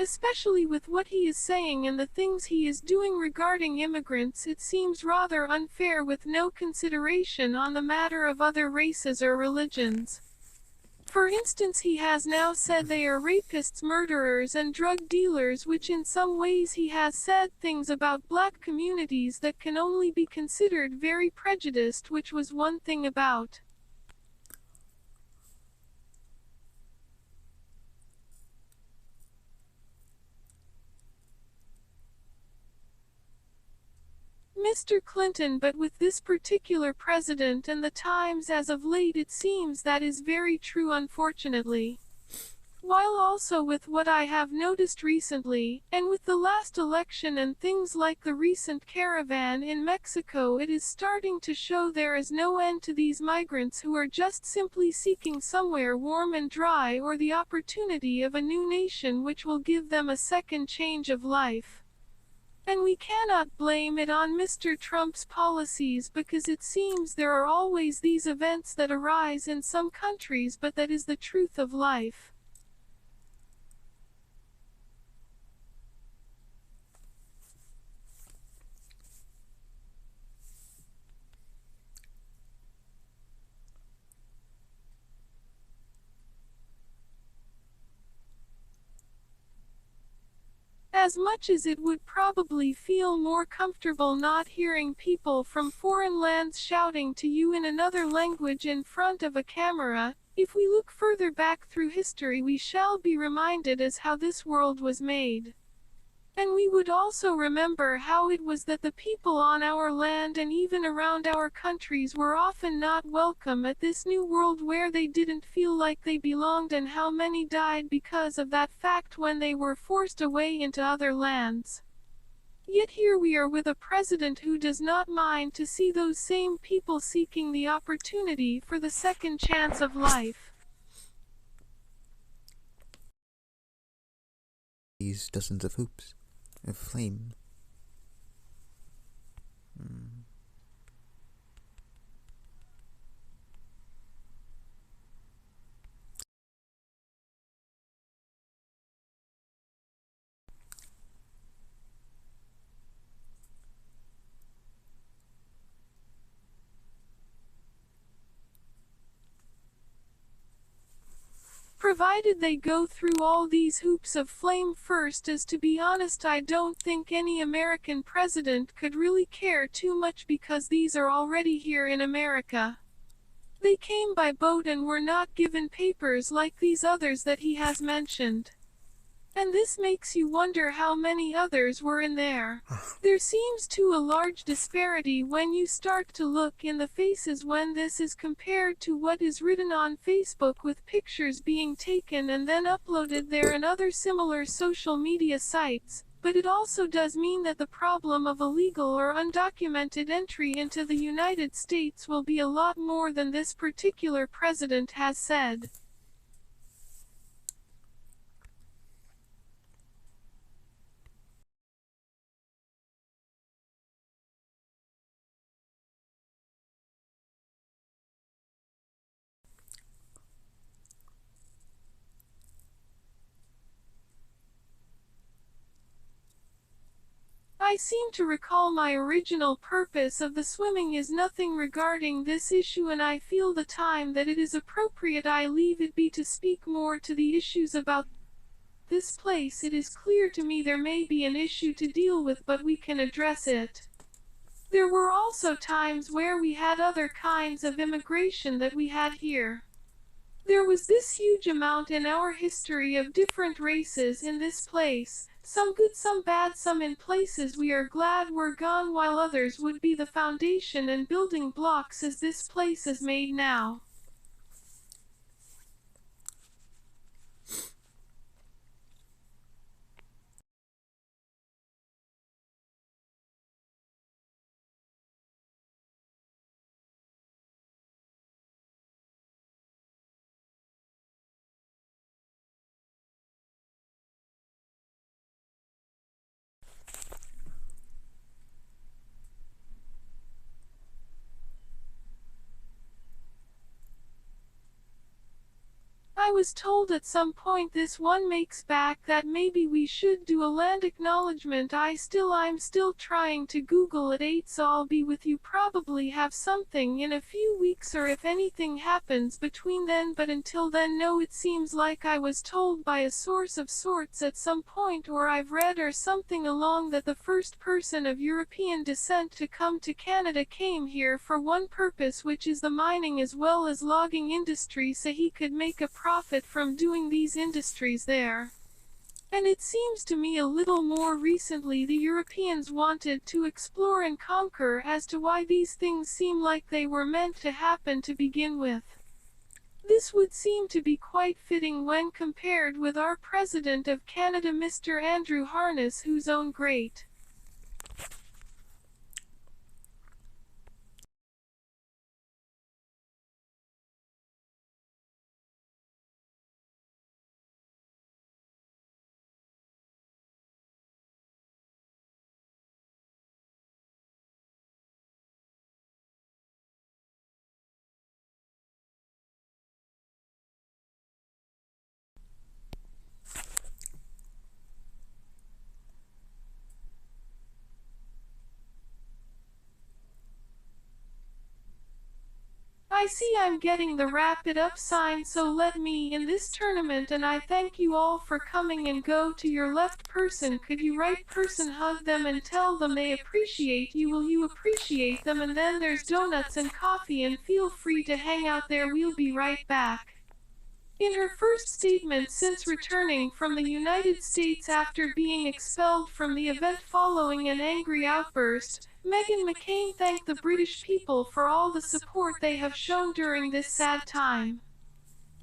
Especially with what he is saying and the things he is doing regarding immigrants, it seems rather unfair with no consideration on the matter of other races or religions. For instance, he has now said they are rapists, murderers, and drug dealers, which in some ways he has said things about black communities that can only be considered very prejudiced, which was one thing about Mr. Clinton, but with this particular president and the times as of late, it seems that is very true, unfortunately. While also with what I have noticed recently, and with the last election and things like the recent caravan in Mexico, it is starting to show there is no end to these migrants who are just simply seeking somewhere warm and dry or the opportunity of a new nation which will give them a second change of life. And we cannot blame it on Mr. Trump's policies, because it seems there are always these events that arise in some countries, but that is the truth of life. As much as it would probably feel more comfortable not hearing people from foreign lands shouting to you in another language in front of a camera, if we look further back through history we shall be reminded as how this world was made. And we would also remember how it was that the people on our land and even around our countries were often not welcome at this new world where they didn't feel like they belonged, and how many died because of that fact when they were forced away into other lands. Yet here we are with a president who does not mind to see those same people seeking the opportunity for the second chance of life. These dozens of hoops of flame. Provided they go through all these hoops of flame first, as to be honest I don't think any American president could really care too much, because these are already here in America. They came by boat and were not given papers like these others that he has mentioned. And this makes you wonder how many others were in there. There seems to a large disparity when you start to look in the faces when this is compared to what is written on Facebook, with pictures being taken and then uploaded there and other similar social media sites. But it also does mean that the problem of illegal or undocumented entry into the United States will be a lot more than this particular president has said. I seem to recall my original purpose of the swimming is nothing regarding this issue, and I feel the time that it is appropriate I leave it be to speak more to the issues about this place. It is clear to me there may be an issue to deal with, but we can address it. There were also times where we had other kinds of immigration that we had here. There was this huge amount in our history of different races in this place, some good, some bad, some in places we are glad were gone, while others would be the foundation and building blocks as this place is made now. I was told at some point this one makes back that maybe we should do a land acknowledgement. I'm still trying to Google it 8, so I'll be with you, probably have something in a few weeks or if anything happens between then, but until then no, it seems like I was told by a source of sorts at some point, or I've read or something along, that the first person of European descent to come to Canada came here for one purpose, which is the mining as well as logging industry, so he could make a profit from doing these industries there. And it seems to me a little more recently the Europeans wanted to explore and conquer, as to why these things seem like they were meant to happen to begin with. This would seem to be quite fitting when compared with our President of Canada, Mr. Andrew Harness, whose own great I see I'm getting the wrap it up sign, so let me in this tournament, and I thank you all for coming. And go to your left person, could you right person, hug them and tell them they appreciate you. Will you appreciate them? And then there's donuts and coffee, and feel free to hang out there. We'll be right back. In her first statement since returning from the United States after being expelled from the event following an angry outburst, Meghan McCain thanked the British people for all the support they have shown during this sad time.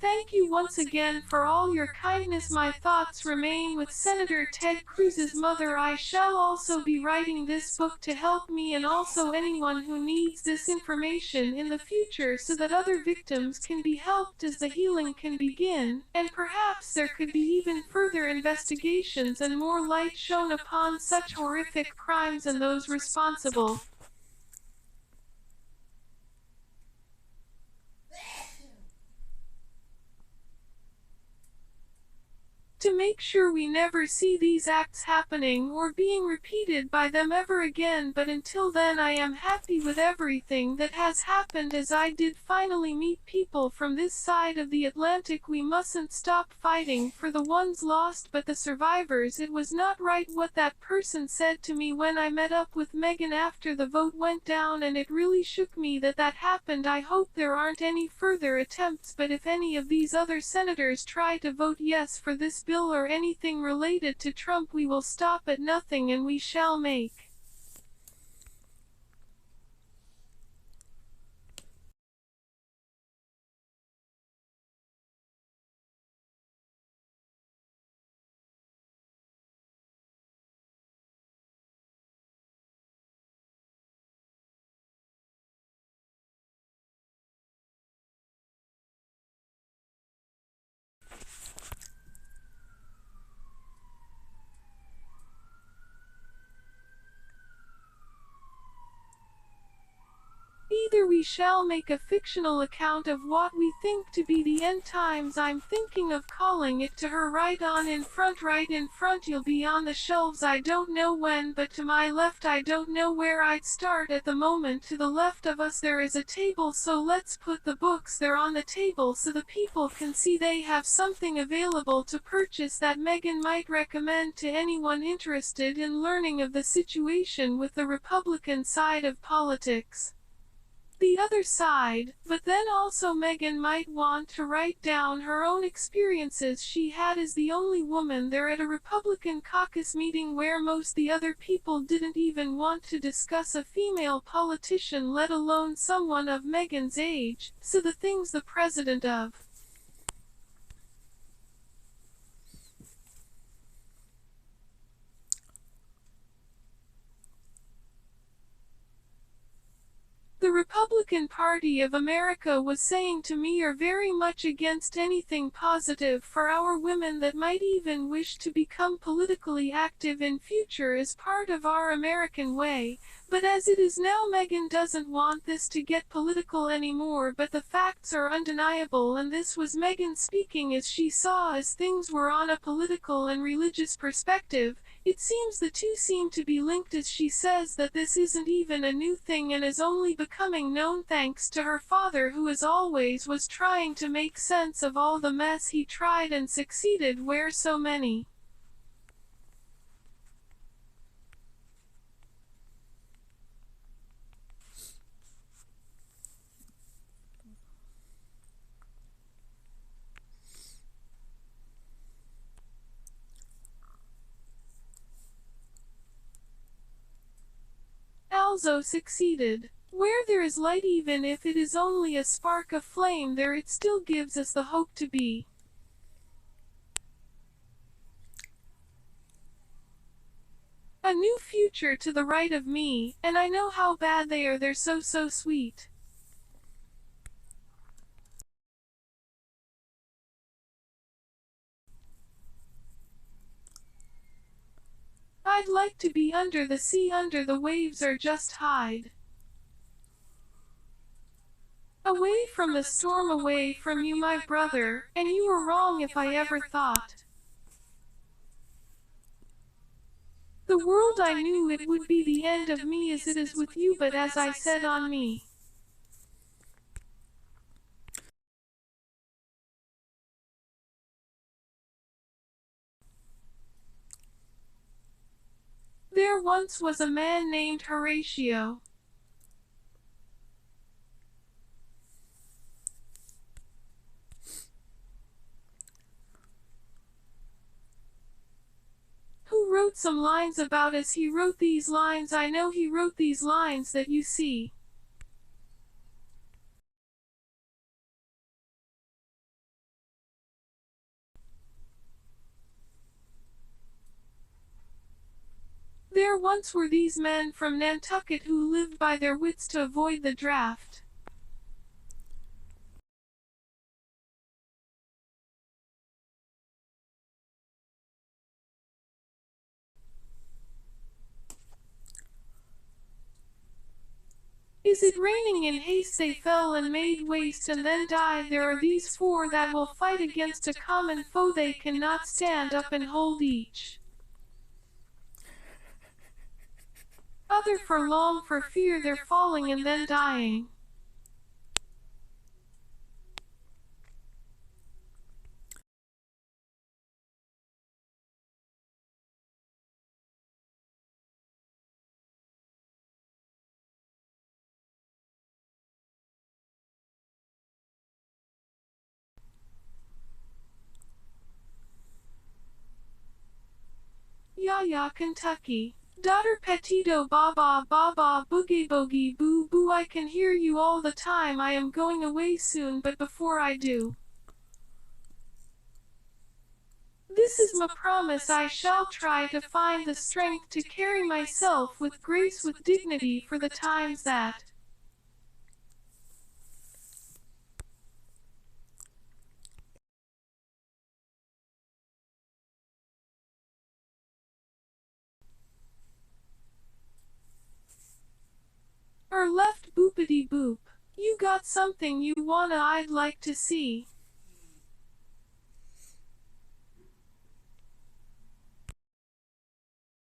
Thank you once again for all your kindness. My thoughts remain with Senator Ted Cruz's mother. I shall also be writing this book to help me and also anyone who needs this information in the future, so that other victims can be helped as the healing can begin, and perhaps there could be even further investigations and more light shown upon such horrific crimes and those responsible. To make sure we never see these acts happening or being repeated by them ever again. But until then, I am happy with everything that has happened, as I did finally meet people from this side of the Atlantic. We mustn't stop fighting for the ones lost, but the survivors. It was not right what that person said to me when I met up with Meghan after the vote went down, and it really shook me that that happened. I hope there aren't any further attempts, but if any of these other senators try to vote yes for this bill or anything related to Trump, we will stop at nothing, and we shall make either we shall make a fictional account of what we think to be the end times. I'm thinking of calling it To Her Right On in Front. Right in front, you'll be on the shelves. I don't know when, but to my left I don't know where I'd start at the moment. To the left of us there is a table, so let's put the books there on the table so the people can see they have something available to purchase that Meghan might recommend to anyone interested in learning of the situation with the Republican side of politics. The other side, but then also Meghan might want to write down her own experiences she had as the only woman there at a Republican caucus meeting where most the other people didn't even want to discuss a female politician, let alone someone of Meghan's age. So the things the president of the Republican Party of America was saying to me are very much against anything positive for our women that might even wish to become politically active in future as part of our American way. But as it is now, Megan doesn't want this to get political anymore, but the facts are undeniable, and this was Megan speaking as she saw as things were on a political and religious perspective. It seems the two seem to be linked, as she says that this isn't even a new thing and is only becoming known thanks to her father, who as always was trying to make sense of all the mess he tried and succeeded where so many. Also succeeded. Where there is light, even if it is only a spark of flame, there it still gives us the hope to be. A new future to the right of me, and I know how bad they are, they're so sweet. I'd like to be under the sea, under the waves, or just hide. Away from the storm, away from you, my brother, and you were wrong if I ever thought the world I knew it would be the end of me as it is with you, but as I said on me. There once was a man named Horatio, who wrote some lines about us. He wrote these lines, I know he wrote these lines that you see. There once were these men from Nantucket who lived by their wits to avoid the draft. Is it raining in haste? They fell and made waste and then died. There are these four that will fight against a common foe. They cannot stand up and hold each other for long, for fear they're falling and then dying. Ya, Kentucky. Daughter Petito, Baba, Baba, Boogie Boogie, Boo Boo, I can hear you all the time. I am going away soon, but before I do, this is my promise. I shall try to find the strength to carry myself with grace, with dignity, for the times that are left. Boopity boop. You got something you wanna I'd like to see.